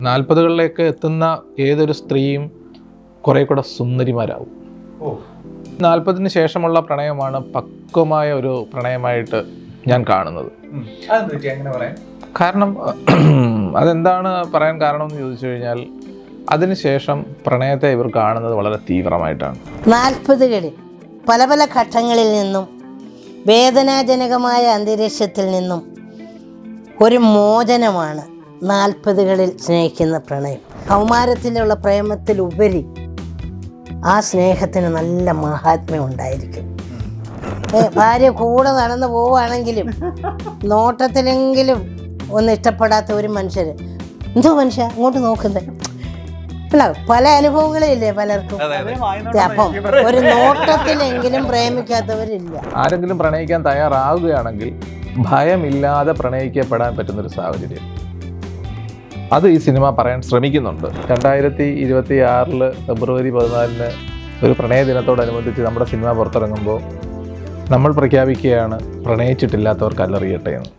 40കളിലേക്ക് എത്തുന്ന ഏതൊരു സ്ത്രീയും കുറെ കൂടെ സുന്ദരിമാരാവും. 40-ന് ശേഷമുള്ള പ്രണയമാണ് പക്വമായ ഒരു പ്രണയമായിട്ട് ഞാൻ കാണുന്നത്. കാരണം അതെന്താണ് പറയാൻ കാരണം എന്ന് ചോദിച്ചു കഴിഞ്ഞാൽ, അതിനുശേഷം പ്രണയത്തെ ഇവർ കാണുന്നത് വളരെ തീവ്രമായിട്ടാണ്. 40കളിൽ പല പല ഘട്ടങ്ങളിൽ നിന്നും വേദനാജനകമായ അന്തരീക്ഷത്തിൽ നിന്നും ഒരു മോചനമാണ് 40കളിൽ സ്നേഹിക്കുന്ന പ്രണയം. കൗമാരത്തിലുള്ള പ്രേമത്തിലുപരി ആ സ്നേഹത്തിന് നല്ല മഹാത്മ്യം ഉണ്ടായിരിക്കും. ഭാര്യ കൂടെ നടന്നു പോവുകയാണെങ്കിലും നോട്ടത്തിലെങ്കിലും ഒന്ന് ഇഷ്ടപ്പെടാത്ത ഒരു മനുഷ്യർ, എന്തോ മനുഷ്യ അങ്ങോട്ട് നോക്കുന്നത്, അല്ല പല അനുഭവങ്ങളും ഇല്ലേ പലർക്കും. അപ്പം ഒരു നോട്ടത്തിലെങ്കിലും പ്രേമിക്കാത്തവരില്ല. ആരെങ്കിലും പ്രണയിക്കാൻ തയ്യാറാവുകയാണെങ്കിൽ ഭയമില്ലാതെ പ്രണയിക്കപ്പെടാൻ പറ്റുന്നൊരു സാഹചര്യം അത് ഈ സിനിമ പറയാൻ ശ്രമിക്കുന്നുണ്ട്. 2026 ഫെബ്രുവരി 14 ഒരു പ്രണയ ദിനത്തോടനുബന്ധിച്ച് നമ്മുടെ സിനിമ പുറത്തിറങ്ങുമ്പോൾ നമ്മൾ പ്രഖ്യാപിക്കുകയാണ്, പ്രണയിച്ചിട്ടില്ലാത്തവർ കല്ലെറിയട്ടെ എന്ന്.